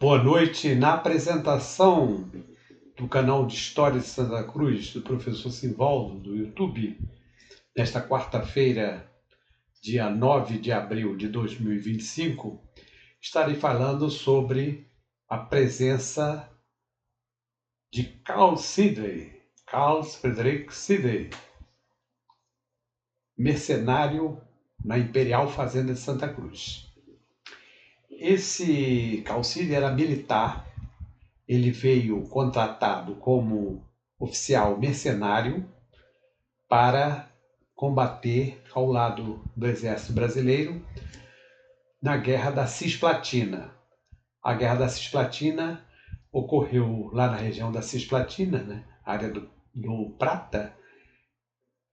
Boa noite. Na apresentação do canal de História de Santa Cruz, do professor Simvaldo, do YouTube, nesta quarta-feira, dia 9 de abril de 2025, estarei falando sobre a presença de Carl Friedrich Sidney, mercenário na Imperial Fazenda de Santa Cruz. Esse Carl Sidney era militar. Ele veio contratado como oficial mercenário para combater ao lado do exército brasileiro na Guerra da Cisplatina. A Guerra da Cisplatina ocorreu lá na região da Cisplatina, né? Área do Prata,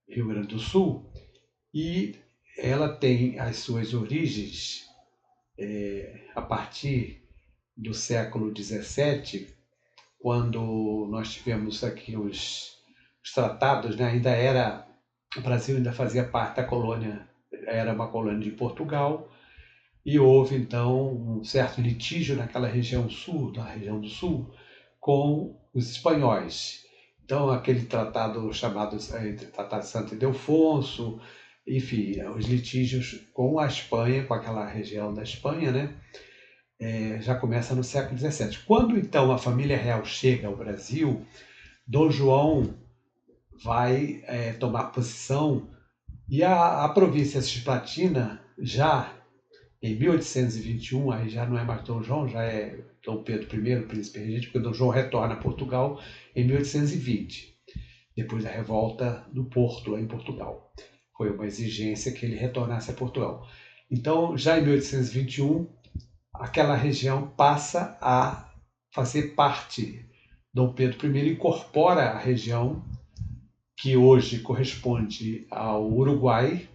Rio Grande do Sul, e ela tem as suas origens a partir do século XVII, quando nós tivemos aqui os tratados, né? O Brasil ainda fazia parte da colônia, era uma colônia de Portugal, e houve então um certo litígio naquela região sul, da região do sul, com os espanhóis. Então aquele tratado chamado Tratado de Santo Ildefonso, enfim, os litígios com a Espanha, com aquela região da Espanha, né? Já começa no século XVII. Quando então a família real chega ao Brasil, Dom João vai tomar posição, e a província cisplatina, já em 1821, aí já não é mais Dom João, já é Dom Pedro I, príncipe regente, porque Dom João retorna a Portugal em 1820, depois da revolta do Porto, lá em Portugal. Foi uma exigência que ele retornasse a Portugal. Então, já em 1821, aquela região passa a fazer parte. Dom Pedro I incorpora a região que hoje corresponde ao Uruguai.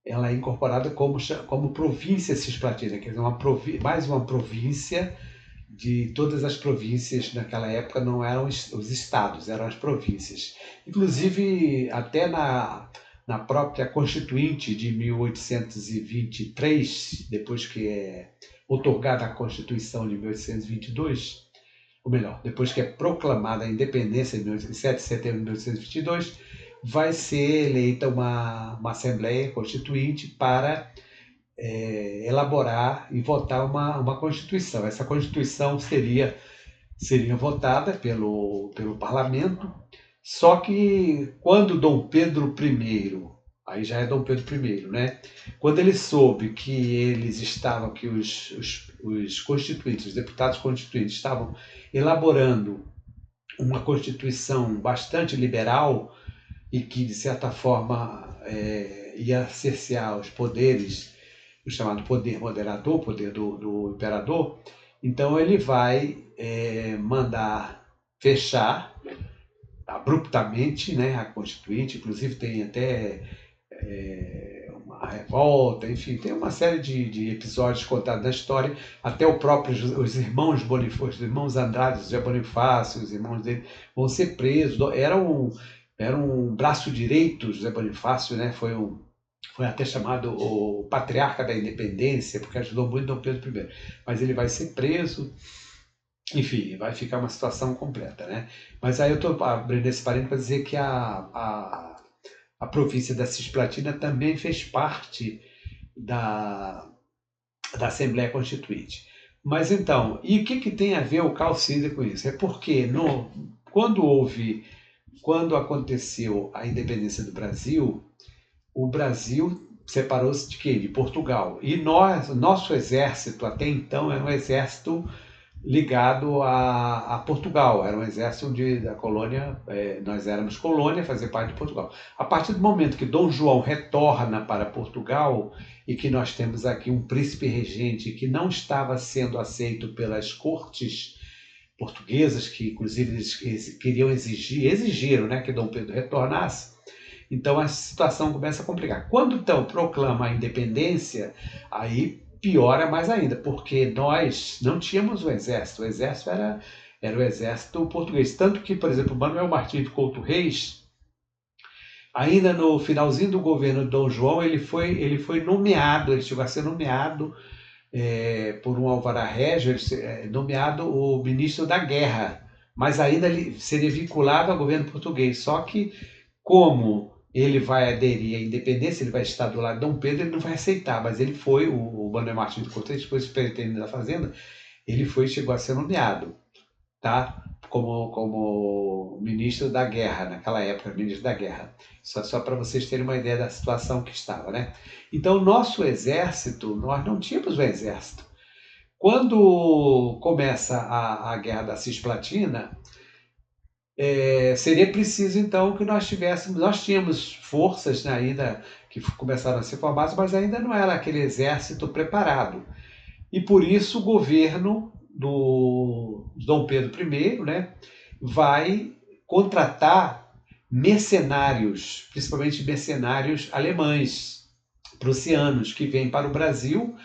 Ela é incorporada como província cisplatina, quer dizer, mais uma província. De todas as províncias naquela época não eram os estados, eram as províncias. Inclusive, até na própria Constituinte de 1823, depois que é outorgada a Constituição de 1822, ou melhor, depois que é proclamada a independência em 7 de setembro de 1822, vai ser eleita uma Assembleia Constituinte para elaborar e votar uma Constituição. Essa Constituição seria votada pelo parlamento, só que quando Dom Pedro I, aí já é Dom Pedro I, né? Quando ele soube que os constituintes, os deputados constituintes estavam elaborando uma Constituição bastante liberal e que, de certa forma, ia cercear os poderes, o chamado poder moderador, poder do imperador, então ele vai mandar fechar abruptamente, né, a Constituinte. Inclusive tem até uma revolta, enfim, tem uma série de episódios contados na história, até os irmãos Bonifácio, os irmãos Andrade, José Bonifácio, os irmãos dele vão ser presos. Era um braço direito, José Bonifácio, né, foi até chamado o patriarca da independência, porque ajudou muito Dom Pedro I. Mas ele vai ser preso, enfim, vai ficar uma situação completa, né? Mas aí eu estou abrindo esse parênteses para dizer que a província da Cisplatina também fez parte da Assembleia Constituinte. Mas então, e o que tem a ver o Carl Sidney com isso? É porque quando aconteceu a independência do Brasil, o Brasil separou-se de quê? De Portugal. E nosso exército, até então, era um exército ligado a Portugal. Era um exército da colônia, nós éramos colônia, fazia parte de Portugal. A partir do momento que Dom João retorna para Portugal e que nós temos aqui um príncipe regente que não estava sendo aceito pelas cortes portuguesas, que inclusive eles queriam exigiram, né, que Dom Pedro retornasse. Então a situação começa a complicar. Quando então proclama a independência, aí piora mais ainda, porque nós não tínhamos o exército era o exército português. Tanto que, por exemplo, Manuel Martins de Couto Reis, ainda no finalzinho do governo de Dom João, ele foi nomeado, ele chegou a ser nomeado por um alvará régio, nomeado o ministro da Guerra, mas ainda seria vinculado ao governo português. Só que, como ele vai aderir à independência, ele vai estar do lado de Dom Pedro, ele não vai aceitar, mas ele foi, o Manuel Martins de Cortês, depois superintendente da Fazenda, ele foi, chegou a ser nomeado, tá? Como ministro da Guerra, naquela época, ministro da Guerra. Só para vocês terem uma ideia da situação que estava, né? Então, nosso exército, nós não tínhamos um exército. Quando começa a Guerra da Cisplatina, seria preciso então que nós tínhamos forças, né, ainda que começaram a ser formadas, mas ainda não era aquele exército preparado. E por isso o governo do Dom Pedro I, né, vai contratar mercenários, principalmente mercenários alemães, prussianos, que vêm para o Brasil,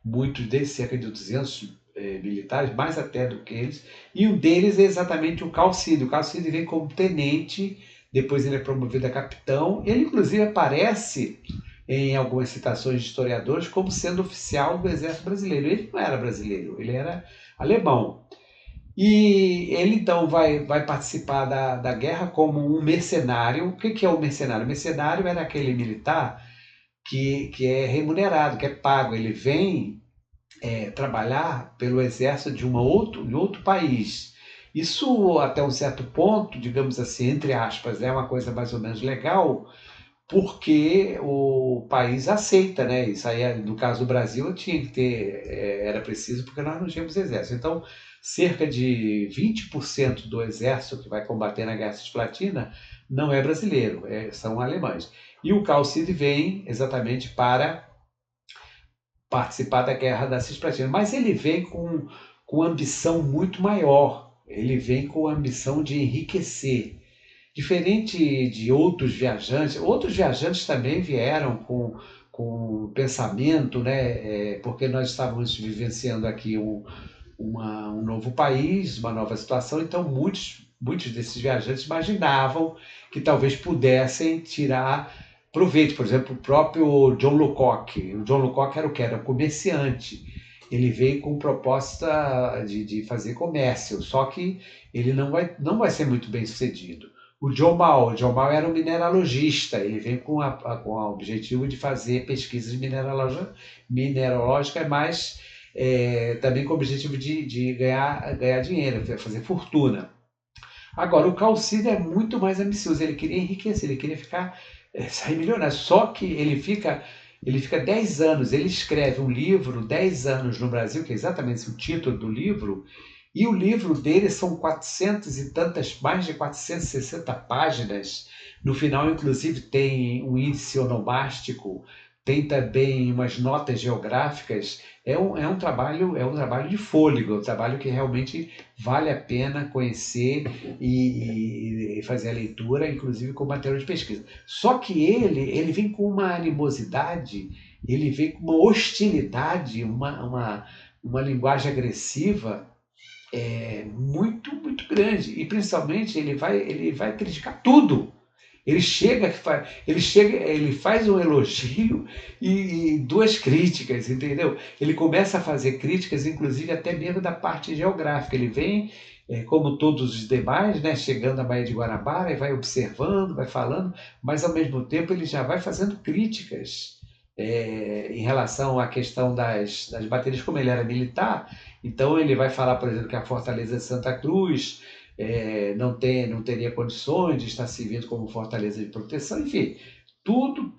muitos deles, cerca de 200 militares, mais até do que eles, e um deles é exatamente o Calcídio. O Calcídio vem como tenente, depois ele é promovido a capitão. Ele, inclusive, aparece em algumas citações de historiadores como sendo oficial do exército brasileiro. Ele não era brasileiro, ele era alemão. E ele então vai participar da guerra como um mercenário. O que é um mercenário? O mercenário era aquele militar que é remunerado, que é pago. Ele vem trabalhar pelo exército de outro país. Isso, até um certo ponto, digamos assim, entre aspas, é uma coisa mais ou menos legal, porque o país aceita, né? Isso aí, no caso do Brasil, tinha que ter, era preciso, porque nós não tínhamos exército. Então, cerca de 20% do exército que vai combater na Guerra Cisplatina não é brasileiro, são alemães. E o Carl Cid vem exatamente para participar da Guerra da Cisplatina, mas ele vem com ambição muito maior, ele vem com a ambição de enriquecer. Diferente de outros viajantes também vieram com pensamento, né? Porque nós estávamos vivenciando aqui um novo país, uma nova situação, então muitos desses viajantes imaginavam que talvez pudessem tirar proveito. Por exemplo, o próprio John Locke. O John Locke era o que? Era comerciante. Ele veio com proposta de fazer comércio, só que ele não vai ser muito bem sucedido. O John Mao era um mineralogista, ele vem com o objetivo de fazer pesquisas mineralógicas, mas também com o objetivo de ganhar dinheiro, fazer fortuna. Agora, o Calcida é muito mais ambicioso, ele queria enriquecer, ele queria sair milionário, só que ele fica 10 anos, ele escreve um livro, 10 anos no Brasil, que é exatamente o título do livro, e o livro dele são 400 e tantas, mais de 460 páginas. No final, inclusive, tem um índice onomástico, tem também umas notas geográficas. É um trabalho de fôlego, é um trabalho que realmente vale a pena conhecer e fazer a leitura, inclusive com material de pesquisa. Só que ele vem com uma animosidade, ele vem com uma hostilidade, uma linguagem agressiva muito, muito grande. E principalmente ele vai criticar tudo. Ele faz um elogio e duas críticas, entendeu? Ele começa a fazer críticas, inclusive até mesmo da parte geográfica. Ele vem, como todos os demais, né, chegando à Baía de Guanabara e vai observando, vai falando, mas ao mesmo tempo ele já vai fazendo críticas em relação à questão das baterias, como ele era militar. Então ele vai falar, por exemplo, que a Fortaleza de Santa Cruz não teria condições de estar servindo como fortaleza de proteção, enfim, tudo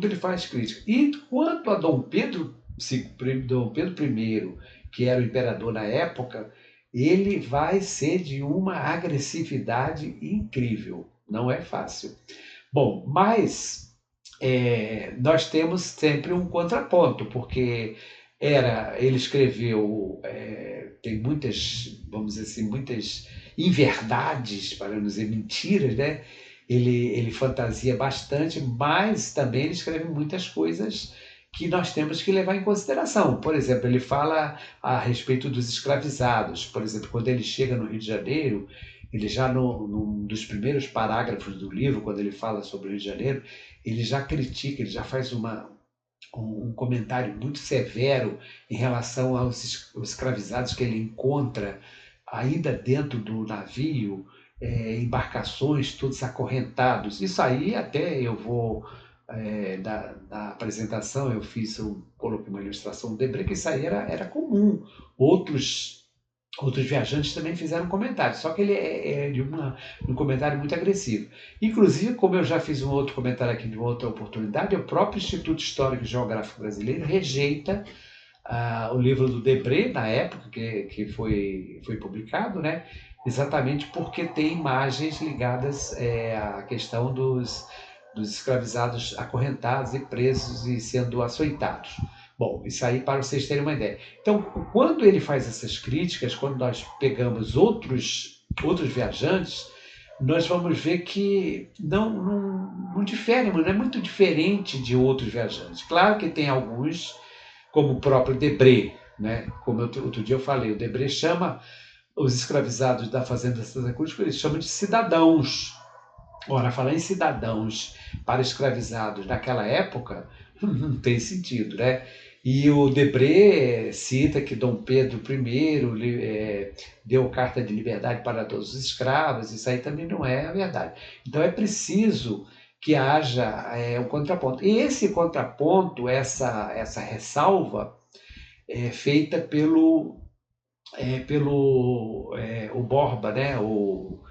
ele faz crítica. E quanto a Dom Pedro I, que era o imperador na época, ele vai ser de uma agressividade incrível, não é fácil. Bom, mas nós temos sempre um contraponto, porque ele escreveu, tem muitas, vamos dizer assim, muitas inverdades, para não dizer mentiras, né? Ele fantasia bastante, mas também ele escreve muitas coisas que nós temos que levar em consideração. Por exemplo, ele fala a respeito dos escravizados. Por exemplo, quando ele chega no Rio de Janeiro, ele já num dos primeiros parágrafos do livro, quando ele fala sobre o Rio de Janeiro, ele já critica, ele já faz um comentário muito severo em relação aos escravizados que ele encontra ainda dentro do navio, embarcações todos acorrentados. Isso aí até eu vou da apresentação eu coloquei uma ilustração do Debré, que isso aí era comum. Outros viajantes também fizeram comentários, só que ele é de um comentário muito agressivo. Inclusive, como eu já fiz um outro comentário aqui de uma outra oportunidade, o próprio Instituto Histórico e Geográfico Brasileiro rejeita o livro do Debré, na época que foi publicado, né? Exatamente porque tem imagens ligadas à questão dos escravizados acorrentados e presos e sendo açoitados. Bom, isso aí para vocês terem uma ideia. Então, quando ele faz essas críticas, quando nós pegamos outros viajantes, nós vamos ver que não difere, não é muito diferente de outros viajantes. Claro que tem alguns, como o próprio Debré, né? Como outro dia eu falei, o Debré chama os escravizados da Fazenda Santa Cruz, ele chama de cidadãos. Ora, falar em cidadãos para escravizados naquela época não tem sentido, né? E o Debré cita que Dom Pedro I deu carta de liberdade para todos os escravos, isso aí também não é a verdade. Então é preciso que haja um contraponto. E esse contraponto, essa ressalva, é feita pelo o Borba, né? O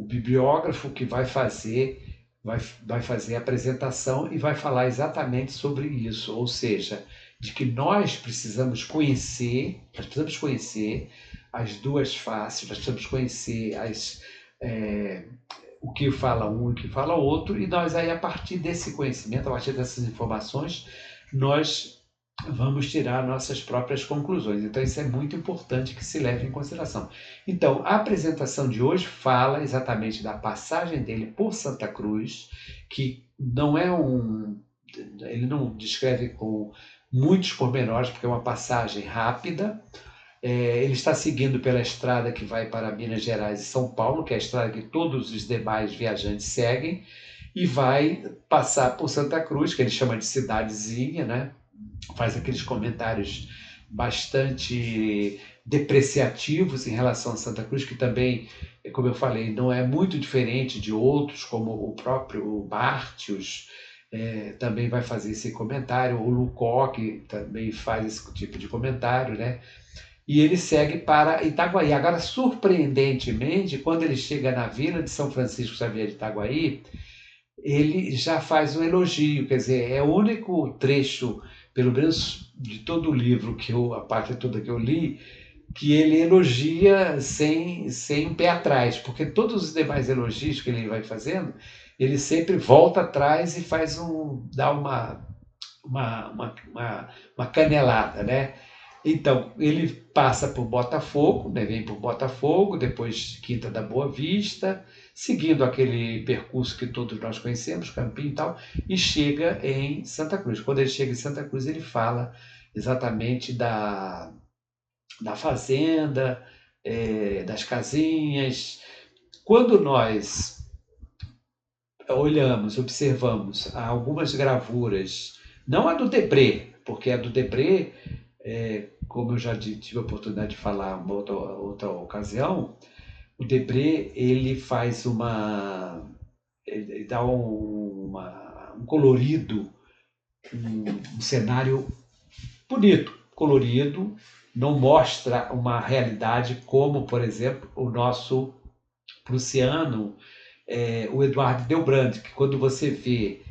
bibliógrafo que vai fazer a apresentação e vai falar exatamente sobre isso, ou seja, de que nós precisamos conhecer as duas faces, nós precisamos conhecer o que fala um e o que fala o outro, e nós aí, a partir desse conhecimento, a partir dessas informações, nós vamos tirar nossas próprias conclusões. Então, isso é muito importante que se leve em consideração. Então, a apresentação de hoje fala exatamente da passagem dele por Santa Cruz, que não é ele não descreve com muitos pormenores, porque é uma passagem rápida. Ele está seguindo pela estrada que vai para Minas Gerais e São Paulo, que é a estrada que todos os demais viajantes seguem, e vai passar por Santa Cruz, que ele chama de cidadezinha, né? Faz aqueles comentários bastante depreciativos em relação a Santa Cruz, que também, como eu falei, não é muito diferente de outros, como o próprio Barthius também vai fazer esse comentário, o Lucoque também faz esse tipo de comentário, né? E ele segue para Itaguaí. Agora, surpreendentemente, quando ele chega na vila de São Francisco Xavier de Itaguaí, ele já faz um elogio, quer dizer, é o único trecho, pelo menos de todo o livro, a parte toda que eu li, que ele elogia sem um pé atrás, porque todos os demais elogios que ele vai fazendo, ele sempre volta atrás e dá uma canelada, né? Então, ele passa por Botafogo, né? Vem por Botafogo, depois Quinta da Boa Vista, seguindo aquele percurso que todos nós conhecemos, Campinho e tal, e chega em Santa Cruz. Quando ele chega em Santa Cruz, ele fala exatamente da fazenda, das casinhas. Quando nós olhamos, observamos algumas gravuras, não a do Debré, porque a do Debré, como eu já tive a oportunidade de falar em outra ocasião, o Debré ele faz ele dá um colorido, um cenário bonito, colorido, não mostra uma realidade como, por exemplo, o nosso prussiano, o Eduardo Delbrand, que quando você vê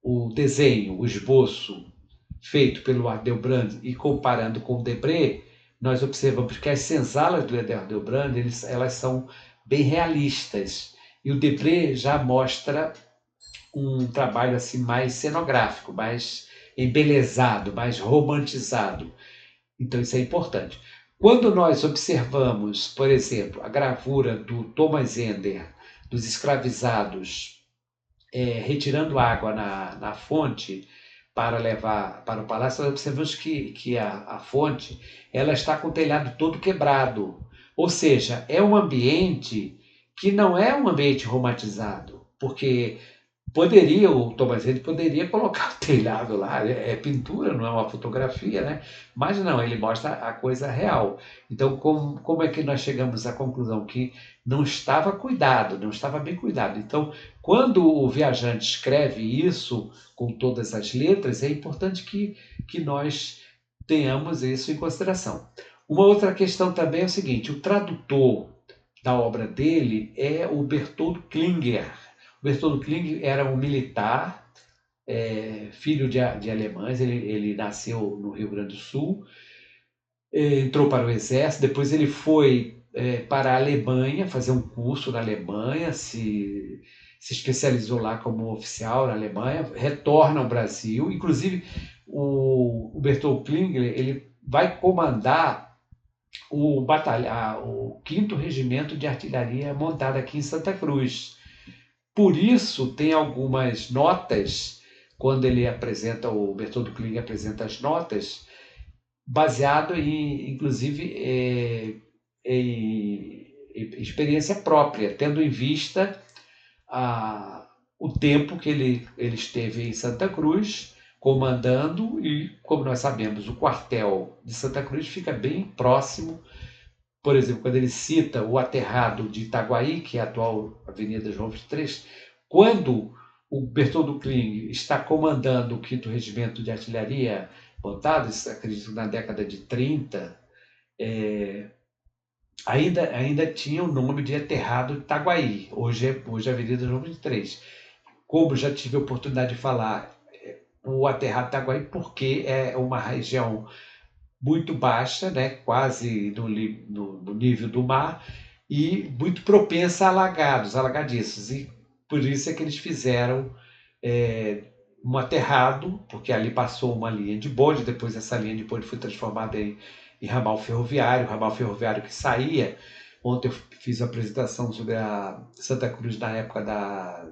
o desenho, o esboço feito pelo Eduardo Delbrand e comparando com o Debré, nós observamos que as senzalas do Eduardo Delbrand elas são bem realistas, e o Debré já mostra um trabalho assim mais cenográfico, mais embelezado, mais romantizado. Então isso é importante. Quando nós observamos, por exemplo, a gravura do Thomas Ender, dos escravizados retirando água na fonte para levar para o palácio, nós observamos que a fonte ela está com o telhado todo quebrado. Ou seja, é um ambiente que não é um ambiente romantizado, porque Poderia, o Thomas Edison poderia colocar o telhado lá, é pintura, não é uma fotografia, né? Mas não, ele mostra a coisa real. Então, como é que nós chegamos à conclusão? Que não estava cuidado, não estava bem cuidado. Então, quando o viajante escreve isso com todas as letras, é importante que nós tenhamos isso em consideração. Uma outra questão também é o seguinte: o tradutor da obra dele é o Bertoldo Klinger. O Bertoldo Klinger era um militar, filho de alemães, ele nasceu no Rio Grande do Sul, entrou para o exército, depois ele foi para a Alemanha, fazer um curso na Alemanha, se especializou lá como oficial na Alemanha, retorna ao Brasil, inclusive o Bertoldo Klinger, ele vai comandar o 5º Regimento de Artilharia montado aqui em Santa Cruz. Por isso, tem algumas notas, quando ele apresenta, o Bertoldo Klinger apresenta as notas, baseado em, inclusive, em experiência própria, tendo em vista o tempo que ele esteve em Santa Cruz, comandando, e, como nós sabemos, o quartel de Santa Cruz fica bem próximo. Por exemplo, quando ele cita o aterrado de Itaguaí, que é a atual Avenida João 23, quando o Bertoldo Kling está comandando o 5º Regimento de Artilharia montado, acredito na década de 30, ainda tinha o nome de aterrado de Itaguaí, hoje é a Avenida João 23. Como já tive a oportunidade de falar, o aterrado de Itaguaí, porque é uma região muito baixa, né, quase no nível do mar, e muito propensa a alagadiços. E por isso é que eles fizeram um aterrado, porque ali passou uma linha de bonde, depois essa linha de bonde foi transformada em ramal ferroviário que saía. Ontem eu fiz uma apresentação sobre a Santa Cruz na época da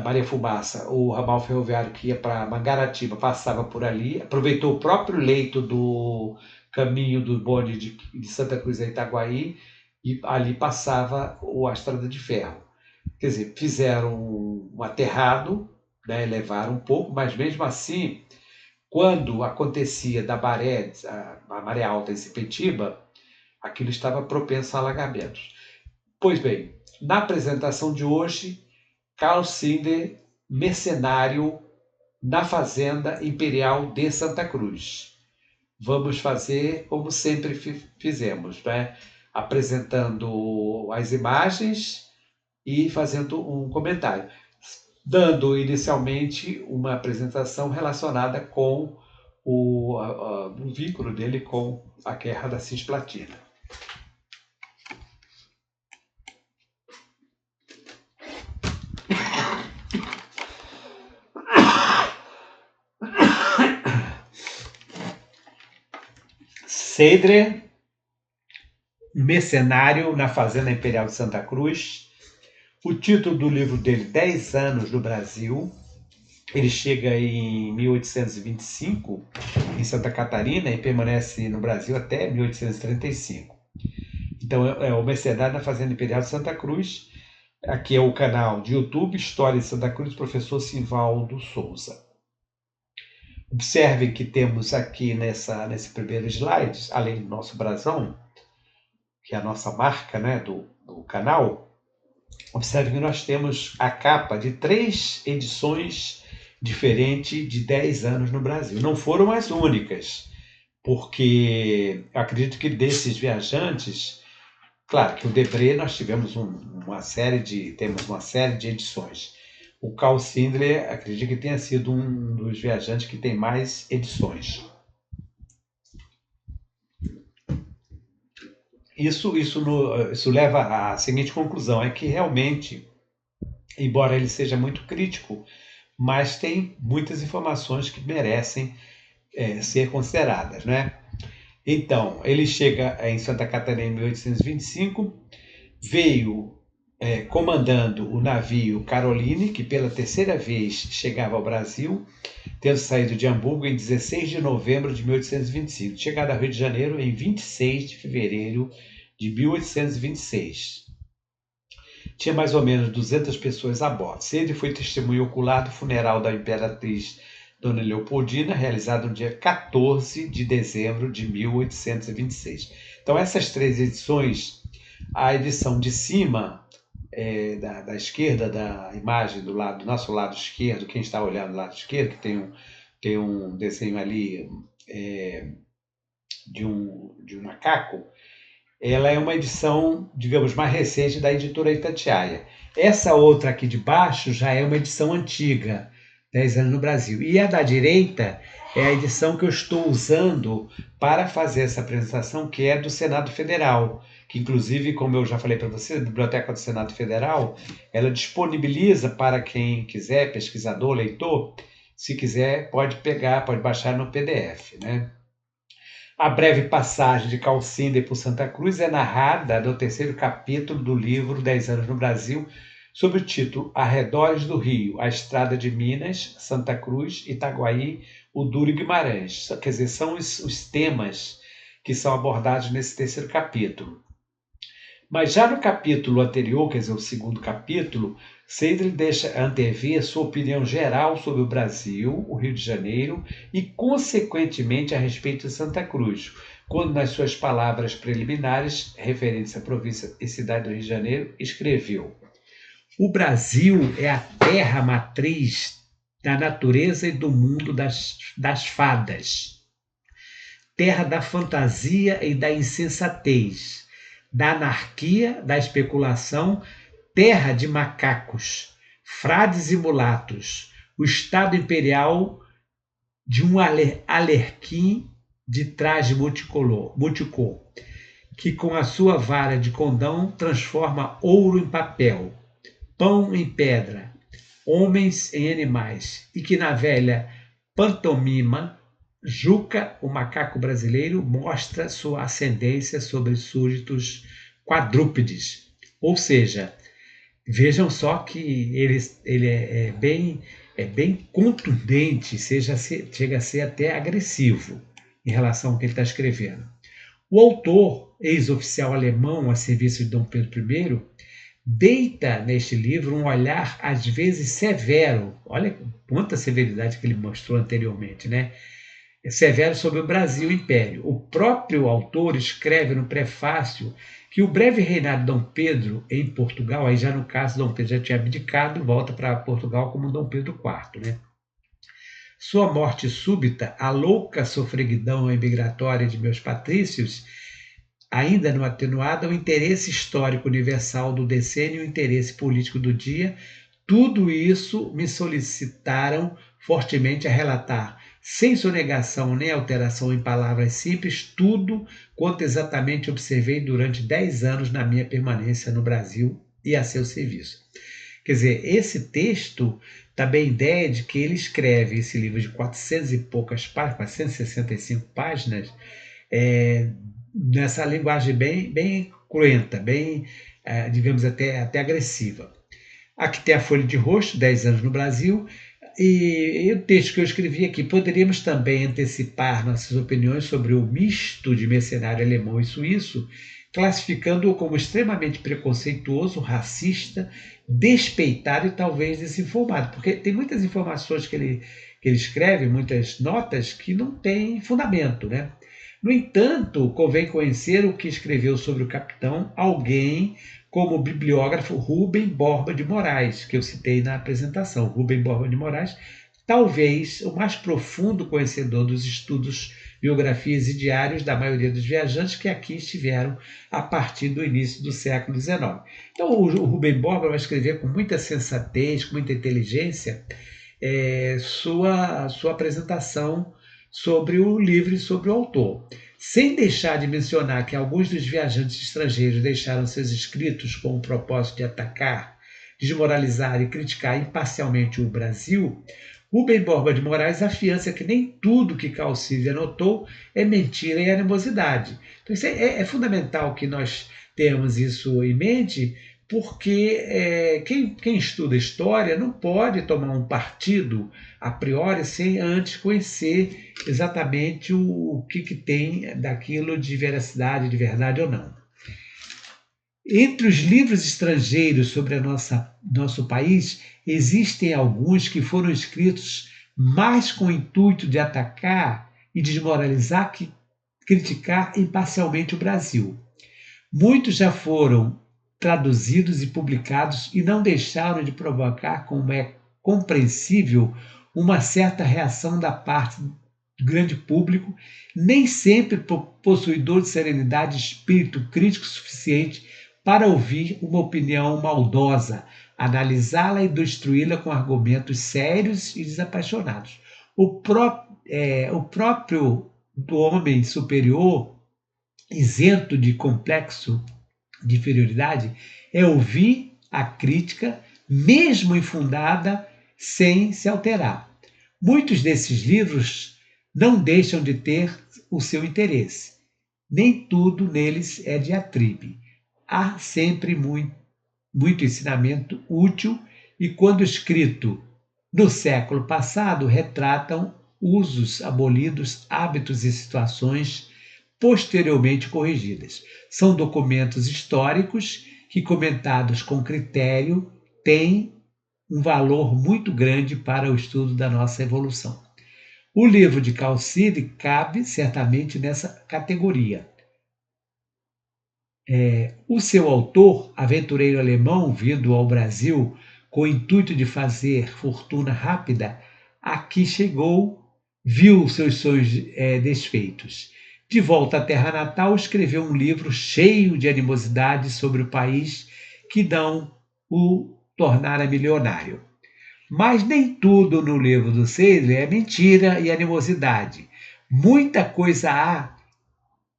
Maria Fumaça, o ramal ferroviário que ia para Mangaratiba passava por ali, aproveitou o próprio leito do caminho do bonde de Santa Cruz a Itaguaí e ali passava a estrada de ferro. Quer dizer, fizeram um aterrado, né, elevaram um pouco, mas mesmo assim, quando acontecia da maré, a maré alta em Sepetiba, aquilo estava propenso a alagamentos. Pois bem, na apresentação de hoje, Carl Sinder, mercenário na Fazenda Imperial de Santa Cruz. Vamos fazer como sempre fizemos, né? Apresentando as imagens e fazendo um comentário, dando inicialmente uma apresentação relacionada com o vínculo dele com a Guerra da Cisplatina. Cedre, mercenário na Fazenda Imperial de Santa Cruz. O título do livro dele, 10 anos no Brasil. Ele chega em 1825, em Santa Catarina, e permanece no Brasil até 1835. Então, é o mercenário na Fazenda Imperial de Santa Cruz. Aqui é o canal de YouTube, História de Santa Cruz, professor Simvaldo Souza. Observe que temos aqui nesse primeiro slide, além do nosso brasão, que é a nossa marca, né, do canal, observe que nós temos a capa de 3 edições diferentes de 10 anos no Brasil. Não foram as únicas, porque eu acredito que desses viajantes, claro que o Debré nós tivemos uma série de edições. O Carl Sindler, acredito que tenha sido um dos viajantes que tem mais edições. Isso leva à seguinte conclusão, é que realmente, embora ele seja muito crítico, mas tem muitas informações que merecem ser consideradas, né? Então, ele chega em Santa Catarina em 1825, veio comandando o navio Caroline, que pela 3ª vez chegava ao Brasil, tendo saído de Hamburgo em 16 de novembro de 1825, chegado ao Rio de Janeiro em 26 de fevereiro de 1826. tinha mais ou menos 200 pessoas a bordo. Ele foi testemunha ocular do funeral da imperatriz Dona Leopoldina, realizado no dia 14 de dezembro de 1826. Então, essas 3 edições, a edição de cima, da esquerda da imagem, do nosso lado esquerdo, quem está olhando do lado esquerdo, que tem um desenho ali de um macaco, ela é uma edição, digamos, mais recente da editora Itatiaia. Essa outra aqui de baixo já é uma edição antiga, 10 anos no Brasil. E a da direita é a edição que eu estou usando para fazer essa apresentação, que é do Senado Federal, que inclusive, como eu já falei para você, a Biblioteca do Senado Federal, ela disponibiliza para quem quiser, pesquisador, leitor, se quiser, pode pegar, pode baixar no PDF, né? A breve passagem de Calcíndea por Santa Cruz é narrada no 3º capítulo do livro 10 anos no Brasil, sob o título Arredores do Rio, a Estrada de Minas, Santa Cruz, Itaguaí, Uduro e Guimarães. Quer dizer, são os temas que são abordados nesse 3º capítulo. Mas já no capítulo anterior, quer dizer, o 2º capítulo, Seidel deixa antever sua opinião geral sobre o Brasil, o Rio de Janeiro e, consequentemente, a respeito de Santa Cruz, quando, nas suas palavras preliminares, referentes à província e cidade do Rio de Janeiro, escreveu: o Brasil é a terra matriz da natureza e do mundo das fadas, terra da fantasia e da insensatez, da anarquia, da especulação, terra de macacos, frades e mulatos, o Estado imperial de um alerquim de traje multicolor, que com a sua vara de condão transforma ouro em papel, pão em pedra, homens em animais, e que na velha pantomima Juca, o macaco brasileiro, mostra sua ascendência sobre súditos quadrúpedes. Ou seja, vejam só que ele é bem contundente, chega a ser até agressivo em relação ao que ele está escrevendo. O autor, ex-oficial alemão a serviço de Dom Pedro I, deita neste livro um olhar às vezes severo. Olha quanta severidade que ele mostrou anteriormente, né? Severo sobre o Brasil Império. O próprio autor escreve no prefácio que o breve reinado de Dom Pedro em Portugal, aí já no caso Dom Pedro já tinha abdicado, volta para Portugal como Dom Pedro IV, né? Sua morte súbita, a louca sofreguidão emigratória de meus patrícios, ainda não atenuada, o interesse histórico universal do decênio e o interesse político do dia, tudo isso me solicitaram fortemente a relatar, sem sonegação nem alteração em palavras simples, tudo quanto exatamente observei durante 10 anos na minha permanência no Brasil e a seu serviço. Quer dizer, esse texto dá bem a ideia de que ele escreve esse livro de 400 e poucas páginas, 465 páginas, nessa linguagem bem cruenta, bem, digamos, até agressiva. Aqui tem a folha de rosto, 10 anos no Brasil, e o texto que eu escrevi aqui, poderíamos também antecipar nossas opiniões sobre o misto de mercenário alemão e suíço, classificando-o como extremamente preconceituoso, racista, despeitado e talvez desinformado, porque tem muitas informações que ele escreve, muitas notas que não têm fundamento, né? No entanto, convém conhecer o que escreveu sobre o capitão alguém como o bibliógrafo Rubem Borba de Moraes, que eu citei na apresentação. Rubem Borba de Moraes, talvez o mais profundo conhecedor dos estudos, biografias e diários da maioria dos viajantes que aqui estiveram a partir do início do século XIX. Então, o Rubem Borba vai escrever com muita sensatez, com muita inteligência, sua apresentação sobre o livro e sobre o autor, sem deixar de mencionar que alguns dos viajantes estrangeiros deixaram seus escritos com o propósito de atacar, desmoralizar e criticar imparcialmente o Brasil. Rubem Borba de Moraes afiança que nem tudo que Calcídia anotou é mentira e animosidade. Então, isso é fundamental que nós tenhamos isso em mente, porque quem estuda história não pode tomar um partido a priori sem antes conhecer exatamente o que tem daquilo de veracidade, de verdade ou não. Entre os livros estrangeiros sobre nosso país, existem alguns que foram escritos mais com o intuito de atacar e desmoralizar que criticar imparcialmente o Brasil. Muitos já foram traduzidos e publicados e não deixaram de provocar, como é compreensível, uma certa reação da parte do grande público, nem sempre possuidor de serenidade e espírito crítico suficiente para ouvir uma opinião maldosa, analisá-la e destruí-la com argumentos sérios e desapaixonados. O próprio do homem superior, isento de complexo de inferioridade, é ouvir a crítica, mesmo infundada, sem se alterar. Muitos desses livros não deixam de ter o seu interesse. Nem tudo neles é diatribe. Há sempre muito ensinamento útil e, quando escrito no século passado, retratam usos abolidos, hábitos e situações posteriormente corrigidas. São documentos históricos que, comentados com critério, têm um valor muito grande para o estudo da nossa evolução. O livro de Carl Sagan cabe certamente nessa categoria. O seu autor, aventureiro alemão, vindo ao Brasil com o intuito de fazer fortuna rápida, aqui chegou, viu seus sonhos desfeitos. De volta à terra natal, escreveu um livro cheio de animosidade sobre o país que não o tornara milionário. Mas nem tudo no livro do Seidler é mentira e animosidade. Muita coisa há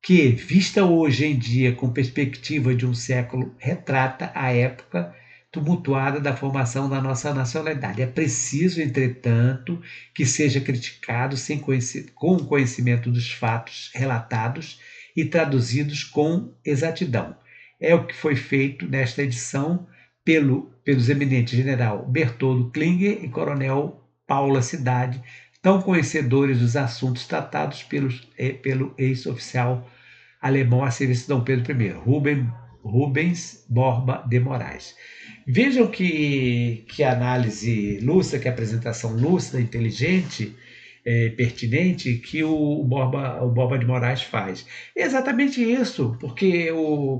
que, vista hoje em dia com perspectiva de um século, retrata a época tumultuada da formação da nossa nacionalidade. É preciso, entretanto, que seja criticado com conhecimento dos fatos relatados e traduzidos com exatidão. É o que foi feito nesta edição pelos eminentes general Bertoldo Klinger e coronel Paula Cidade, tão conhecedores dos assuntos tratados pelo ex-oficial alemão a serviço de Dom Pedro I, Rubens Borba de Moraes. Vejam que análise lúcida, que apresentação lúcida, inteligente, pertinente que o Borba de Moraes faz. É exatamente isso, porque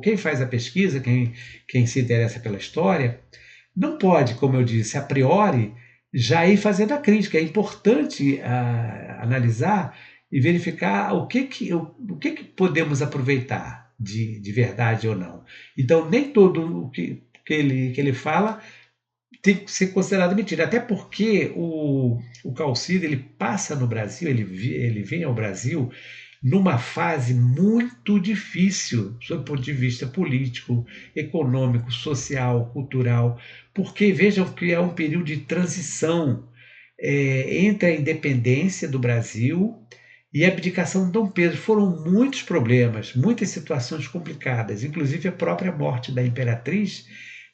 quem faz a pesquisa, quem se interessa pela história, não pode, como eu disse, a priori, já ir fazendo a crítica. É importante analisar e verificar o que podemos aproveitar de verdade ou não. Então, nem tudo o que ele fala tem que ser considerado mentira, até porque o Calcida ele passa no Brasil, ele vem ao Brasil numa fase muito difícil, sob o ponto de vista político, econômico, social, cultural, porque vejam que é um período de transição entre a independência do Brasil e a abdicação de Dom Pedro. Foram muitos problemas, muitas situações complicadas, inclusive a própria morte da imperatriz,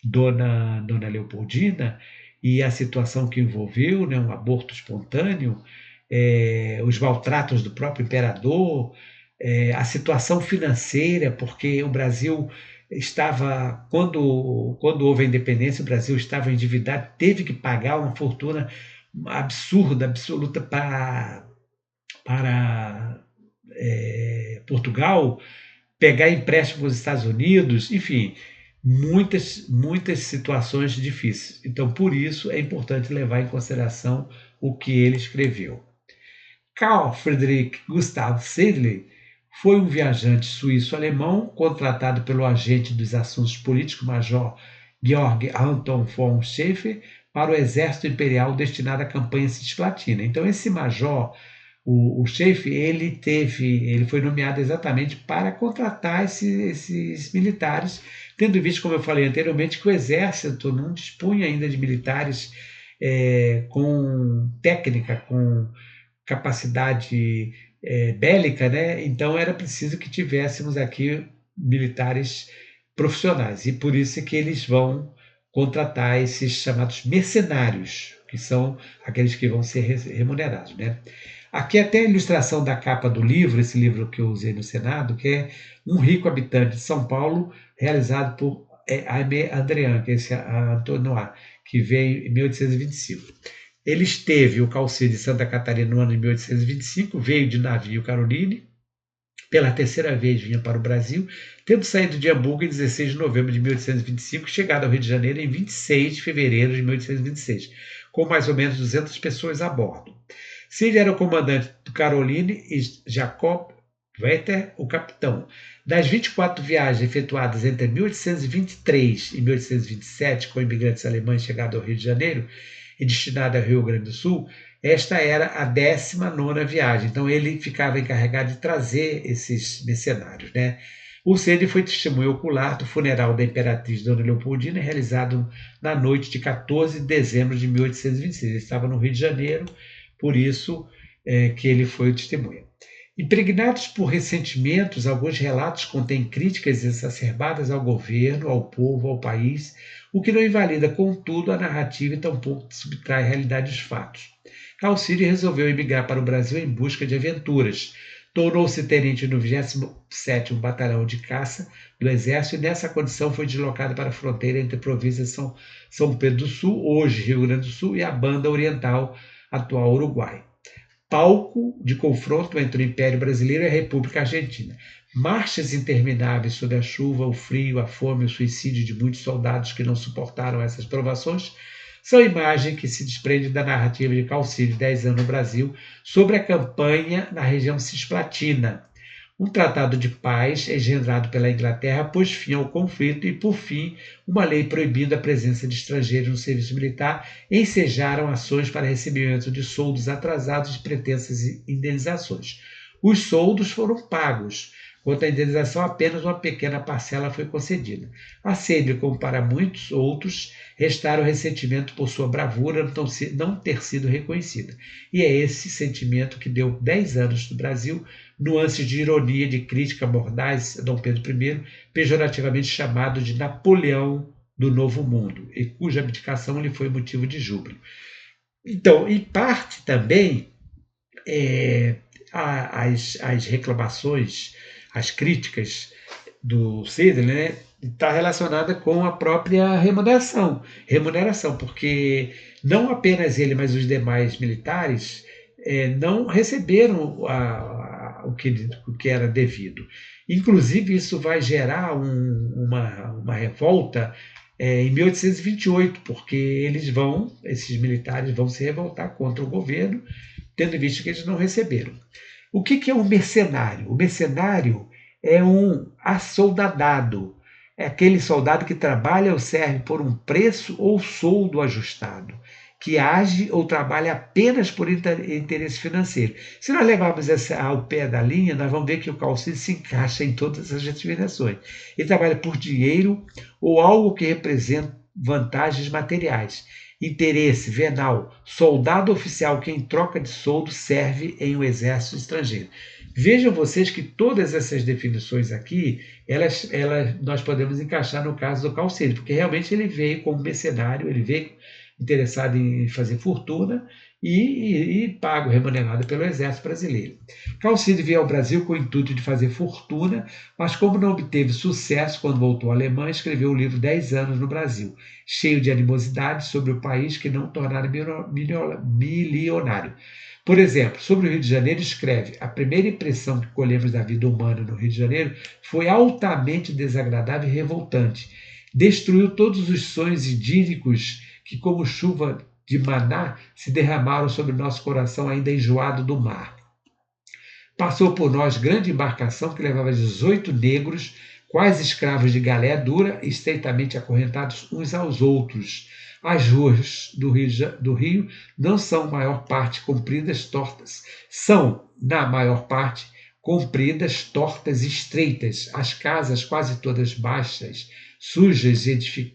Dona Leopoldina, e a situação que envolveu, né, um aborto espontâneo, os maltratos do próprio imperador, a situação financeira, porque o Brasil estava, quando houve a independência, o Brasil estava endividado, teve que pagar uma fortuna absurda, absoluta para Portugal, pegar empréstimo dos Estados Unidos, enfim, muitas situações difíceis. Então, por isso, é importante levar em consideração o que ele escreveu. Carl Friedrich Gustav Seidler foi um viajante suíço-alemão contratado pelo agente dos assuntos políticos, Major Georg Anton von Schaeffer, para o exército imperial destinado à campanha cisplatina. Então, esse major, o Schaeffer, ele foi nomeado exatamente para contratar esses militares, tendo em vista, como eu falei anteriormente, que o exército não dispunha ainda de militares com técnica, com capacidade bélica, né? Então era preciso que tivéssemos aqui militares profissionais, e por isso é que eles vão contratar esses chamados mercenários, que são aqueles que vão ser remunerados, né? Aqui até a ilustração da capa do livro, esse livro que eu usei no Senado, que é Um Rico Habitante de São Paulo, realizado por Aimé Andréan, que é esse Antônio Noir, que veio em 1825. Ele esteve, o Calcide, em Santa Catarina no ano de 1825, veio de navio Caroline, pela terceira vez vinha para o Brasil, tendo saído de Hamburgo em 16 de novembro de 1825, chegado ao Rio de Janeiro em 26 de fevereiro de 1826, com mais ou menos 200 pessoas a bordo. Cid era o comandante do Caroline e Jacob Vetter, o capitão. Das 24 viagens efetuadas entre 1823 e 1827, com imigrantes alemães chegados ao Rio de Janeiro e destinados ao Rio Grande do Sul, esta era a 19ª viagem. Então ele ficava encarregado de trazer esses mercenários, né? O Cid foi testemunha ocular do funeral da imperatriz Dona Leopoldina, realizado na noite de 14 de dezembro de 1826. Ele estava no Rio de Janeiro, por isso que ele foi testemunha. Impregnados por ressentimentos, alguns relatos contêm críticas exacerbadas ao governo, ao povo, ao país, o que não invalida, contudo, a narrativa e tampouco subtrai a realidade dos fatos. Calcídio resolveu emigrar para o Brasil em busca de aventuras. Tornou-se tenente no 27º Batalhão de Caça do Exército e nessa condição foi deslocado para a fronteira entre a província de São Pedro do Sul, hoje Rio Grande do Sul, e a Banda Oriental, atual Uruguai. Palco de confronto entre o Império Brasileiro e a República Argentina. Marchas intermináveis sob a chuva, o frio, a fome, o suicídio de muitos soldados que não suportaram essas provações são imagens que se desprendem da narrativa de Calcídio, 10 anos no Brasil, sobre a campanha na região cisplatina. Um tratado de paz, engendrado pela Inglaterra, pôs fim ao conflito e, por fim, uma lei proibindo a presença de estrangeiros no serviço militar ensejaram ações para recebimento de soldos atrasados e pretensas indenizações. Os soldos foram pagos. Quanto à indenização, apenas uma pequena parcela foi concedida. A Cid, como para muitos outros, restaram o ressentimento por sua bravura não ter sido reconhecida. E é esse sentimento que deu 10 anos no Brasil nuances de ironia, de crítica mordaz a Dom Pedro I, pejorativamente chamado de Napoleão do Novo Mundo, e cuja abdicação lhe foi motivo de júbilo. Então, em parte também, as reclamações, as críticas do Cid, né, está relacionada com a própria remuneração, porque não apenas ele, mas os demais militares não receberam o que era devido. Inclusive, isso vai gerar uma revolta em 1828, porque esses militares vão se revoltar contra o governo, tendo visto que eles não receberam. O que é um mercenário? O mercenário é um assoldadado, é aquele soldado que trabalha ou serve por um preço ou soldo ajustado, que age ou trabalha apenas por interesse financeiro. Se nós levarmos essa ao pé da linha, nós vamos ver que o Calcídio se encaixa em todas as definições. Ele trabalha por dinheiro ou algo que representa vantagens materiais. Interesse venal, soldado oficial que em troca de soldo serve em um exército estrangeiro. Vejam vocês que todas essas definições aqui, nós podemos encaixar no caso do Calcídio, porque realmente ele veio como mercenário, ele veio interessado em fazer fortuna e pago, remunerado pelo Exército Brasileiro. Calcídio veio ao Brasil com o intuito de fazer fortuna, mas como não obteve sucesso quando voltou à Alemanha, escreveu o livro 10 anos no Brasil, cheio de animosidade sobre o país que não tornara milionário. Por exemplo, sobre o Rio de Janeiro, escreve: a primeira impressão que colhemos da vida humana no Rio de Janeiro foi altamente desagradável e revoltante. Destruiu todos os sonhos idílicos que, como chuva de maná, se derramaram sobre nosso coração ainda enjoado do mar. Passou por nós grande embarcação que levava 18 negros, quase escravos de galé dura, estreitamente acorrentados uns aos outros. As ruas do Rio não são, maior parte, compridas, tortas. São, na maior parte, compridas, tortas e estreitas. As casas, quase todas baixas, sujas e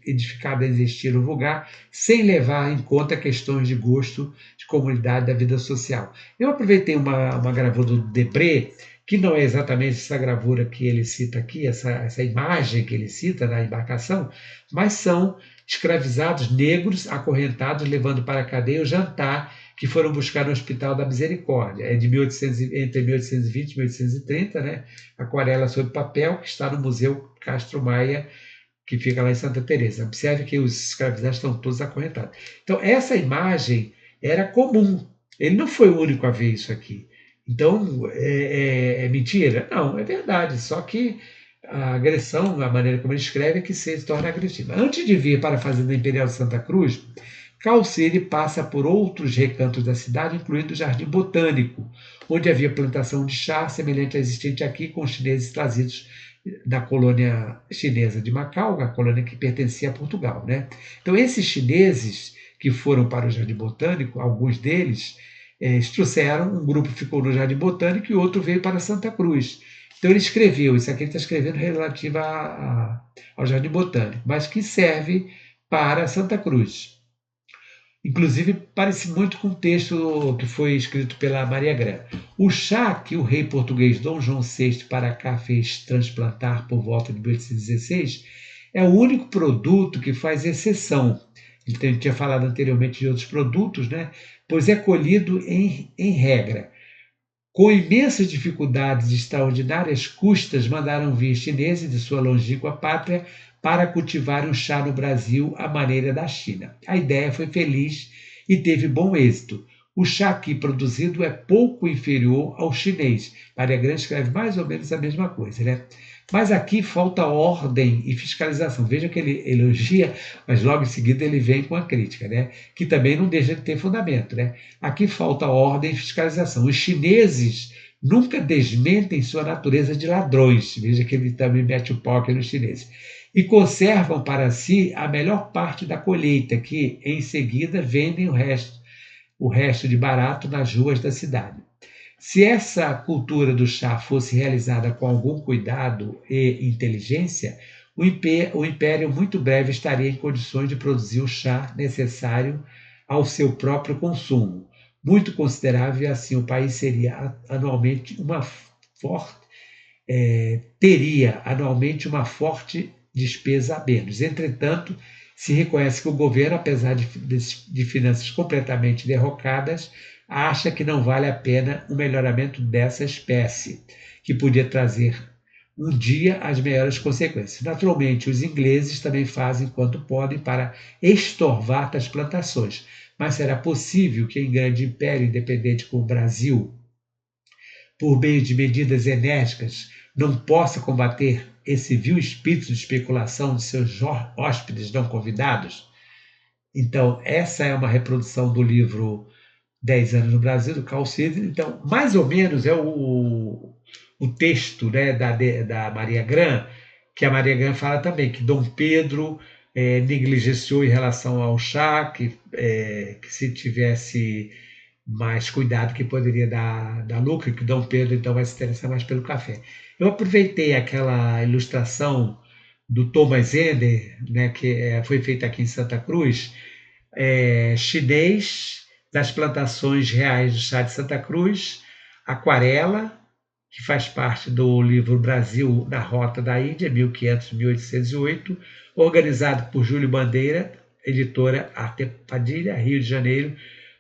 edificadas em estilo vulgar, sem levar em conta questões de gosto, de comunidade, da vida social. Eu aproveitei uma gravura do Debré, que não é exatamente essa gravura que ele cita aqui, essa imagem que ele cita na embarcação, mas são escravizados negros acorrentados, levando para a cadeia o jantar que foram buscar no Hospital da Misericórdia. É de 1800, entre 1820 e 1830, né? Aquarela sobre papel, que está no Museu Castro Maia, que fica lá em Santa Teresa. Observe que os escravizados estão todos acorrentados. Então, essa imagem era comum. Ele não foi o único a ver isso aqui. Então, é mentira? Não, é verdade. Só que a agressão, a maneira como ele escreve, é que se torna agressiva. Antes de vir para a Fazenda Imperial de Santa Cruz, Calcire passa por outros recantos da cidade, incluindo o Jardim Botânico, onde havia plantação de chá, semelhante à existente aqui, com os chineses trazidos da colônia chinesa de Macau, a colônia que pertencia a Portugal, né? Então, esses chineses que foram para o Jardim Botânico, alguns deles trouxeram, um grupo ficou no Jardim Botânico e outro veio para Santa Cruz. Então, ele escreveu, isso aqui ele está escrevendo relativo ao Jardim Botânico, mas que serve para Santa Cruz. Inclusive, parece muito com o texto que foi escrito pela Maria Gra. O chá que o rei português Dom João VI para cá fez transplantar por volta de 1816 é o único produto que faz exceção. Ele tinha falado anteriormente de outros produtos, né? Pois é colhido em regra. Com imensas dificuldades e extraordinárias custas, mandaram vir chineses de sua longínqua pátria para cultivar o chá no Brasil à maneira da China. A ideia foi feliz e teve bom êxito. O chá aqui produzido é pouco inferior ao chinês. Maria Grande escreve mais ou menos a mesma coisa, né? Mas aqui falta ordem e fiscalização. Veja que ele elogia, mas logo em seguida ele vem com a crítica, né? Que também não deixa de ter fundamento, né? Aqui falta ordem e fiscalização. Os chineses nunca desmentem sua natureza de ladrões. Veja que ele também mete o pau aqui nos chineses. E conservam para si a melhor parte da colheita, que em seguida vendem o resto de barato nas ruas da cidade. Se essa cultura do chá fosse realizada com algum cuidado e inteligência, o império muito breve estaria em condições de produzir o chá necessário ao seu próprio consumo, muito considerável, e assim o país seria anualmente teria anualmente uma forte despesa a menos. Entretanto, se reconhece que o governo, apesar de finanças completamente derrocadas, acha que não vale a pena o melhoramento dessa espécie, que podia trazer um dia as melhores consequências. Naturalmente, os ingleses também fazem quanto podem para estorvar tais plantações, mas será possível que em grande império independente como o Brasil, por meio de medidas enérgicas, não possa combater esse vil espírito de especulação de seus hóspedes não convidados? Então, essa é uma reprodução do livro 10 anos no Brasil, do Carl Sidney. Então, mais ou menos é o texto, né, da Maria Gra, que a Maria Gra fala também, que Dom Pedro negligenciou em relação ao chá, que se tivesse mais cuidado que poderia dar lucro, que Dom Pedro então vai se interessar mais pelo café. Eu aproveitei aquela ilustração do Thomas Eder, né, que foi feita aqui em Santa Cruz, chinês, das plantações reais do chá de Santa Cruz, aquarela, que faz parte do livro Brasil na Rota da Índia, 1500-1808, organizado por Júlio Bandeira, editora Arte Padilha, Rio de Janeiro,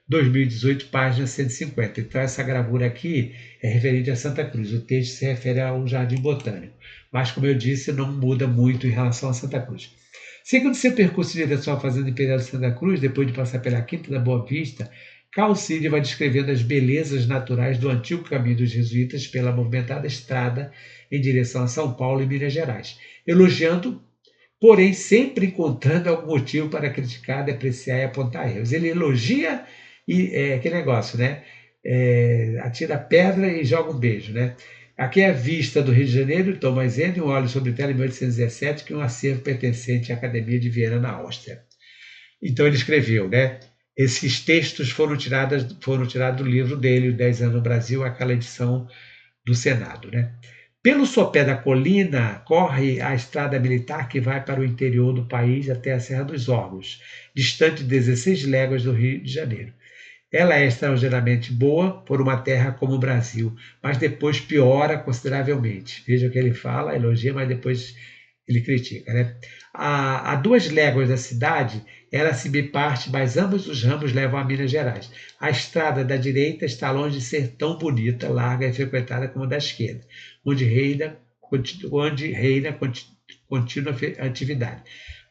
2018, página 150. Então, essa gravura aqui é referente a Santa Cruz. O texto se refere ao Jardim Botânico, mas, como eu disse, não muda muito em relação a Santa Cruz. Segundo seu percurso de direção à Fazenda Imperial de Santa Cruz, depois de passar pela Quinta da Boa Vista, Calcide vai descrevendo as belezas naturais do antigo caminho dos jesuítas pela movimentada estrada em direção a São Paulo e Minas Gerais, elogiando, porém sempre encontrando algum motivo para criticar, depreciar e apontar erros. Ele elogia e aquele negócio, né? Atira pedra e joga um beijo, né? Aqui é a vista do Rio de Janeiro, Thomas Ender, um óleo sobre tela em 1817, que é um acervo pertencente à Academia de Viena, na Áustria. Então ele escreveu, né? Esses textos foram tirados do livro dele, 10 anos no Brasil, aquela edição do Senado, né? Pelo sopé da colina corre a estrada militar que vai para o interior do país até a Serra dos Órgãos, distante de 16 léguas do Rio de Janeiro. Ela é extraordinariamente boa por uma terra como o Brasil, mas depois piora consideravelmente. Veja o que ele fala, elogia, mas depois Ele critica, né? A 2 léguas da cidade, ela se biparte, mas ambos os ramos levam a Minas Gerais. A estrada da direita está longe de ser tão bonita, larga e frequentada como a da esquerda, onde reina contínua atividade.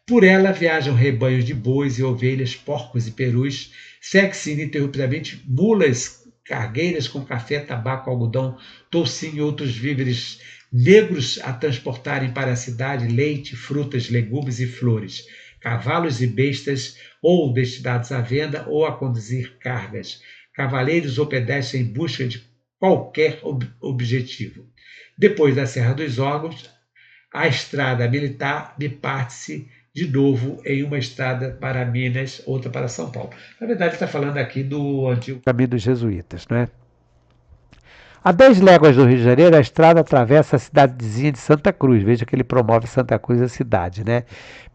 Por ela viajam rebanhos de bois e ovelhas, porcos e perus, segue-se ininterruptamente mulas cargueiras com café, tabaco, algodão, toucinho e outros víveres negros a transportarem para a cidade leite, frutas, legumes e flores, cavalos e bestas ou destinados à venda ou a conduzir cargas, cavaleiros ou pedestres em busca de qualquer objetivo. Depois da Serra dos Órgãos, a estrada militar biparte-se de novo em uma estrada para Minas, outra para São Paulo. Na verdade, ele está falando aqui do antigo caminho dos jesuítas, não é? A 10 léguas do Rio de Janeiro, a estrada atravessa a cidadezinha de Santa Cruz. Veja que ele promove Santa Cruz, a cidade, né?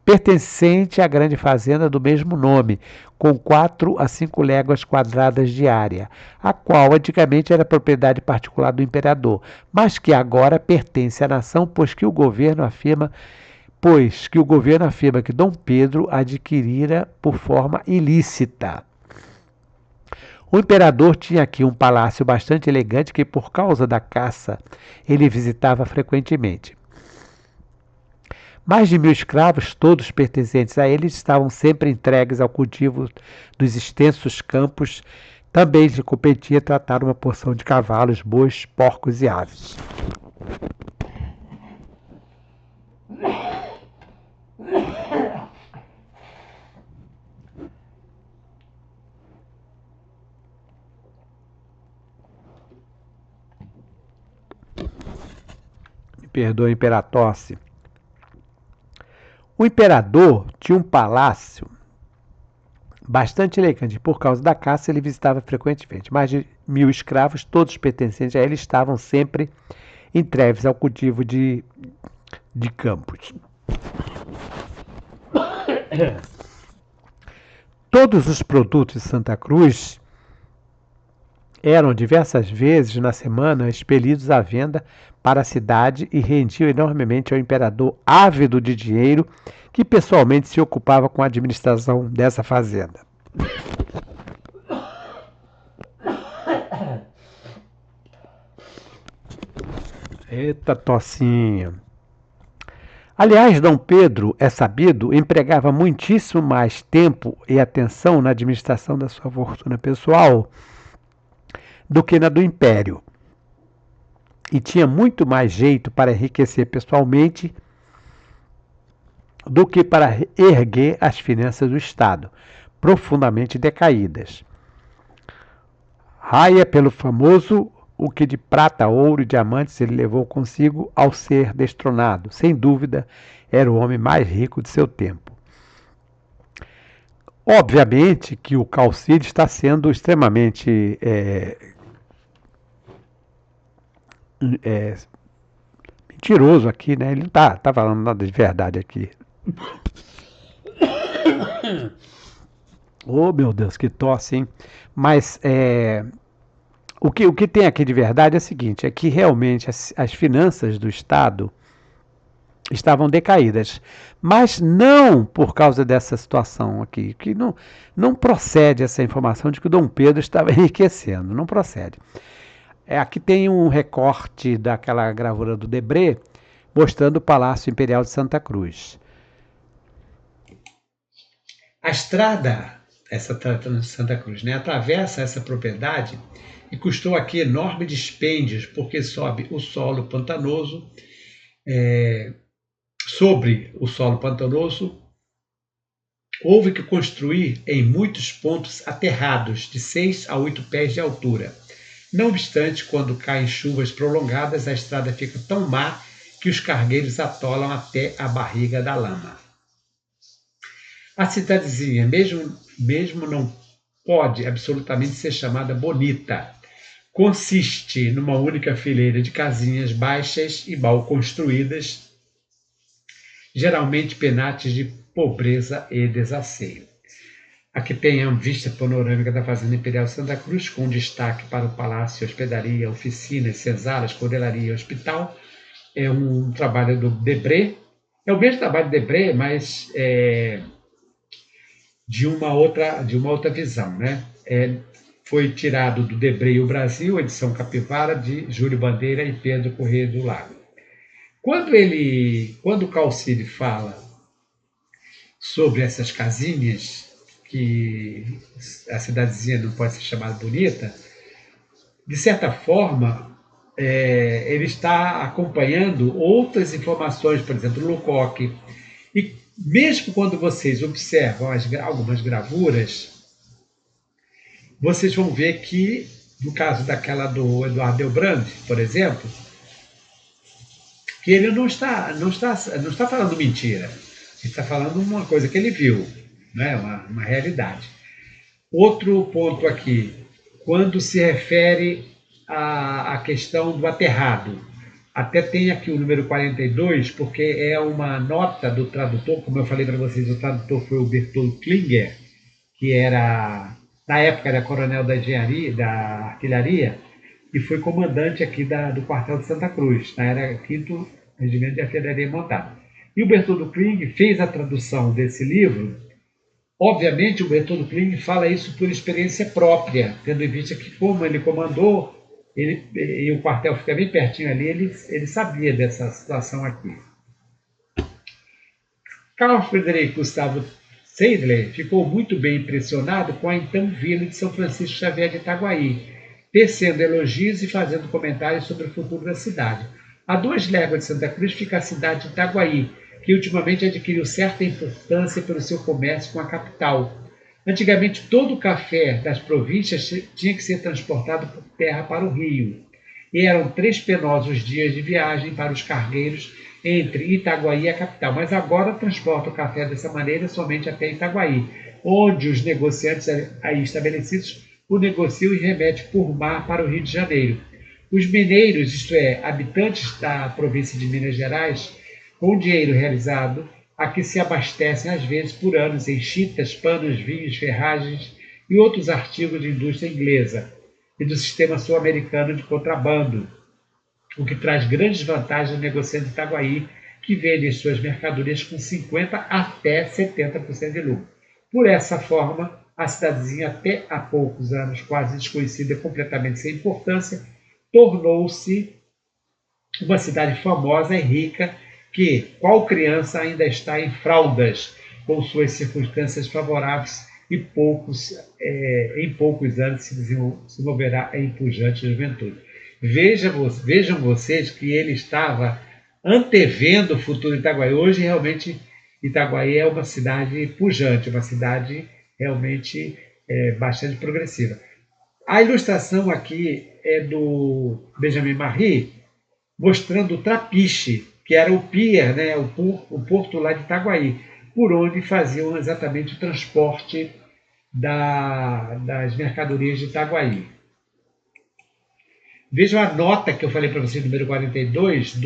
Pertencente à grande fazenda do mesmo nome, com 4 a 5 léguas quadradas de área, a qual antigamente era propriedade particular do imperador, mas que agora pertence à nação, pois que o governo afirma que Dom Pedro adquirira por forma ilícita. O imperador tinha aqui um palácio bastante elegante que, por causa da caça, ele visitava frequentemente. Mais de 1.000 escravos, todos pertencentes a ele, estavam sempre entregues ao cultivo dos extensos campos. Também lhe competia tratar uma porção de cavalos, bois, porcos e aves. Perdoa, imperatosse. O imperador tinha um palácio bastante elegante. Por causa da caça, ele visitava frequentemente. Mais de 1.000 escravos, todos pertencentes a ele, estavam sempre entregues ao cultivo de campos. Todos os produtos de Santa Cruz eram diversas vezes na semana expelidos à venda para a cidade e rendiam enormemente ao imperador ávido de dinheiro, que pessoalmente se ocupava com a administração dessa fazenda. Eita tossinha. Aliás, Dom Pedro, é sabido, empregava muitíssimo mais tempo e atenção na administração da sua fortuna pessoal do que na do império. E tinha muito mais jeito para enriquecer pessoalmente do que para erguer as finanças do Estado, profundamente decaídas. Raia pelo famoso o que de prata, ouro e diamantes ele levou consigo ao ser destronado. Sem dúvida, era o homem mais rico de seu tempo. Obviamente que o Calcide está sendo extremamente mentiroso aqui, né? Ele não está falando nada de verdade aqui. Oh, meu Deus, que tosse, hein? Mas o que tem aqui de verdade é o seguinte, é que realmente as finanças do Estado estavam decaídas, mas não por causa dessa situação aqui, que não procede essa informação de que o Dom Pedro estava enriquecendo, não procede. Aqui tem um recorte daquela gravura do Debré, mostrando o Palácio Imperial de Santa Cruz. A estrada, essa tratando de Santa Cruz, né, atravessa essa propriedade e custou aqui enormes dispêndios, porque sobe o solo pantanoso. Sobre o solo pantanoso, houve que construir em muitos pontos aterrados, de 6 a 8 pés de altura. Não obstante, quando caem chuvas prolongadas, a estrada fica tão má que os cargueiros atolam até a barriga da lama. A cidadezinha, mesmo não pode absolutamente ser chamada bonita. Consiste numa única fileira de casinhas baixas e mal construídas, geralmente penates de pobreza e desasseio. Aqui tem a vista panorâmica da Fazenda Imperial Santa Cruz, com destaque para o palácio, hospedaria, oficinas, senzalas, cordelaria e hospital. É um trabalho do Debré, É o mesmo trabalho de Debré, mas de uma outra visão, né? Foi tirado do Debré e o Brasil, edição Capivara, de Júlio Bandeira e Pedro Corrêa do Lago. Quando o Calcide fala sobre essas casinhas, que a cidadezinha não pode ser chamada bonita, de certa forma, ele está acompanhando outras informações, por exemplo, Lucoque. E mesmo quando vocês observam algumas gravuras, vocês vão ver que, no caso daquela do Eduardo Delbrand, por exemplo, que ele não está falando mentira. Ele está falando uma coisa que ele viu, né? Uma realidade. Outro ponto aqui, quando se refere à questão do aterrado. Até tem aqui o número 42, porque é uma nota do tradutor, como eu falei para vocês, o tradutor foi o Bertold Klinger, que era, na época, era coronel da engenharia, da artilharia, e foi comandante aqui do quartel de Santa Cruz, na era 5º Regimento de Artilharia Montada. E o Bertoldo Klinger fez a tradução desse livro. Obviamente, o Bertoldo Klinger fala isso por experiência própria, tendo em vista que, como ele comandou, e o quartel fica bem pertinho ali, ele sabia dessa situação aqui. Carl Friedrich Gustavo Seidler ficou muito bem impressionado com a então vila de São Francisco Xavier de Itaguaí, tecendo elogios e fazendo comentários sobre o futuro da cidade. A 2 léguas de Santa Cruz fica a cidade de Itaguaí, que ultimamente adquiriu certa importância pelo seu comércio com a capital. Antigamente, todo o café das províncias tinha que ser transportado por terra para o Rio, e eram 3 penosos dias de viagem para os cargueiros entre Itaguaí e a capital, mas agora transporta o café dessa maneira somente até Itaguaí, onde os negociantes aí estabelecidos o negociam e remetem por mar para o Rio de Janeiro. Os mineiros, isto é, habitantes da província de Minas Gerais, com dinheiro realizado, aqui se abastecem às vezes por anos em chitas, panos, vinhos, ferragens e outros artigos de indústria inglesa e do sistema sul-americano de contrabando, o que traz grandes vantagens ao negociante de Itaguaí, que vende suas mercadorias com 50% até 70% de lucro. Por essa forma, a cidadezinha, até há poucos anos quase desconhecida, completamente sem importância, tornou-se uma cidade famosa e rica que, qual criança, ainda está em fraldas, com suas circunstâncias favoráveis e em poucos anos se desenvolverá em pujante juventude. Vejam vocês que ele estava antevendo o futuro de Itaguaí. Hoje, realmente, Itaguaí é uma cidade pujante, uma cidade realmente bastante progressiva. A ilustração aqui é do Benjamin Marie, mostrando o Trapiche, que era o pier, né, o porto lá de Itaguaí, por onde faziam exatamente o transporte das mercadorias de Itaguaí. Vejam a nota que eu falei para vocês, número 42,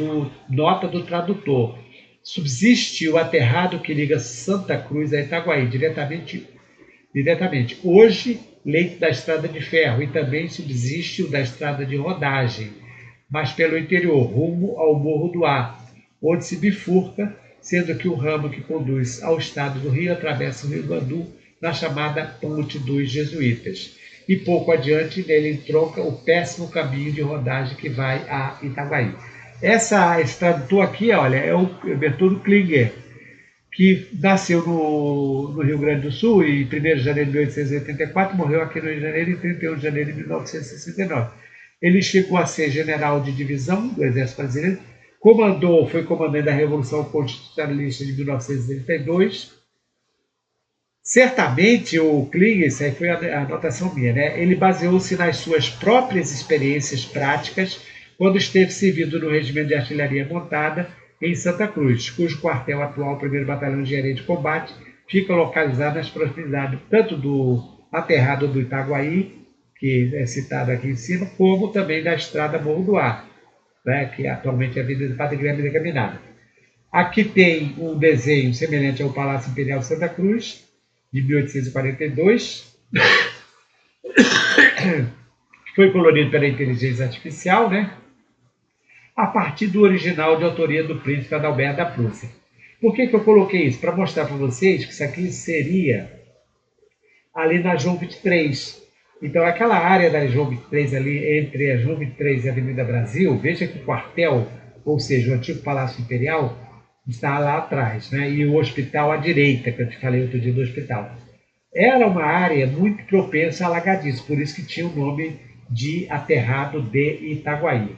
nota do tradutor. Subsiste o aterrado que liga Santa Cruz a Itaguaí, diretamente. Hoje, leito da estrada de ferro, e também subsiste o da estrada de rodagem, mas pelo interior, rumo ao Morro do Ar, onde se bifurca, sendo que o ramo que conduz ao estado do Rio atravessa o Rio Gandu na chamada Ponte dos Jesuítas. E pouco adiante nele entronca o péssimo caminho de rodagem que vai a Itaguaí. Esse tradutor aqui, olha, é o Bertoldo Klinger, que nasceu no Rio Grande do Sul em 1º de janeiro de 1884, morreu aqui no Rio de Janeiro em 31 de janeiro de 1969. Ele chegou a ser general de divisão do Exército Brasileiro, foi comandante da Revolução Constitucionalista de 1932. Certamente o Klinger, isso aí foi a anotação minha, né? Ele baseou-se nas suas próprias experiências práticas quando esteve servindo no Regimento de Artilharia Montada em Santa Cruz, cujo quartel atual, 1º Batalhão de Engenharia de Combate, fica localizado nas proximidades tanto do aterrado do Itaguaí, que é citado aqui em cima, como também da estrada Morro do Ar, né, que atualmente é a Avenida Padre Guilherme da Caminada. Aqui tem um desenho semelhante ao Palácio Imperial de Santa Cruz, de 1842, que foi colorido pela inteligência artificial, né, a partir do original de autoria do príncipe Adalberto da Prússia. Por que eu coloquei isso? Para mostrar para vocês que isso aqui seria ali na João 23. Então, aquela área da João 23, ali entre a João 23 e a Avenida Brasil, veja que o quartel, ou seja, o antigo Palácio Imperial, está lá atrás, né? E o hospital à direita, que eu te falei outro dia do hospital. Era uma área muito propensa a alagadiço, por isso que tinha o nome de Aterrado de Itaguaí.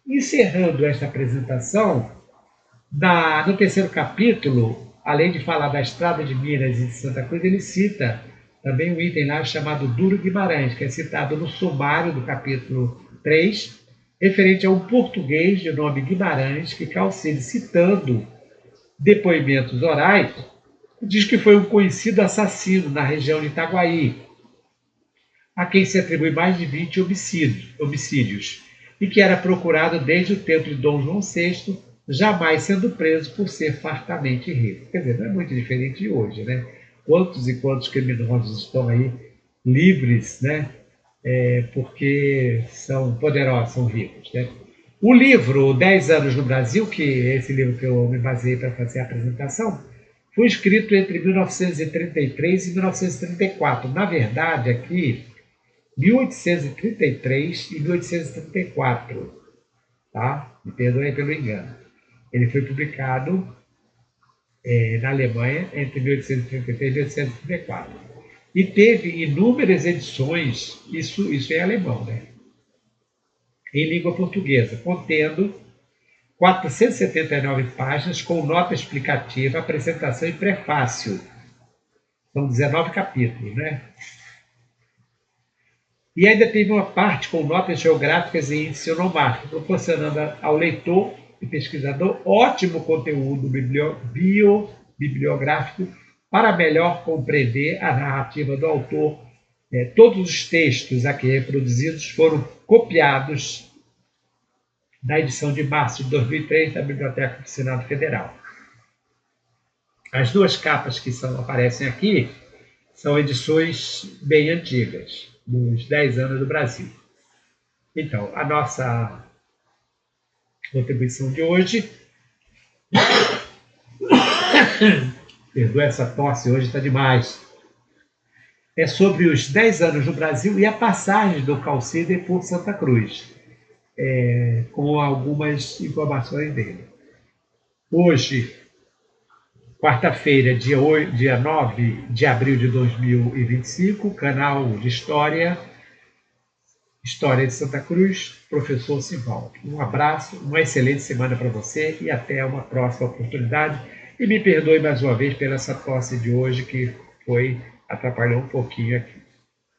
Encerrando esta apresentação, no terceiro capítulo, além de falar da Estrada de Minas e de Santa Cruz, ele cita também um item lá chamado Duro Guimarães, que é citado no sumário do capítulo 3, referente a um português de nome Guimarães, que Calcide, citando depoimentos orais, diz que foi um conhecido assassino na região de Itaguaí, a quem se atribui mais de 20 homicídios, e que era procurado desde o tempo de Dom João VI, jamais sendo preso por ser fartamente rico. Quer dizer, não é muito diferente de hoje, né? Quantos e quantos criminosos estão aí livres, né? Porque são poderosos, são ricos, né? O livro 10 anos no Brasil, que é esse livro que eu me baseei para fazer a apresentação, foi escrito entre 1933 e 1934. Na verdade, aqui, 1833 e 1834. Tá? Me perdoem pelo engano. Ele foi publicado na Alemanha entre 1833 e 1834. E teve inúmeras edições, isso é alemão, né? Em língua portuguesa, contendo 479 páginas com nota explicativa, apresentação e prefácio. São 19 capítulos, né? E ainda teve uma parte com notas geográficas e índice onomárquico, proporcionando ao leitor e pesquisador ótimo conteúdo bibliográfico para melhor compreender a narrativa do autor. Todos os textos aqui reproduzidos foram copiados da edição de março de 2003 da Biblioteca do Senado Federal. As duas capas que aparecem aqui são edições bem antigas, dos 10 anos do Brasil. Então, a nossa contribuição de hoje... Perdoa essa tosse, hoje está demais. É sobre os 10 anos no Brasil e a passagem do Calcide por Santa Cruz, com algumas informações dele. Hoje, quarta-feira, dia 9 de abril de 2025, canal de História de Santa Cruz, professor Simvaldo. Um abraço, uma excelente semana para você e até uma próxima oportunidade. E me perdoe mais uma vez pela essa tosse de hoje que atrapalhou um pouquinho aqui.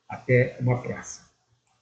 Até uma próxima.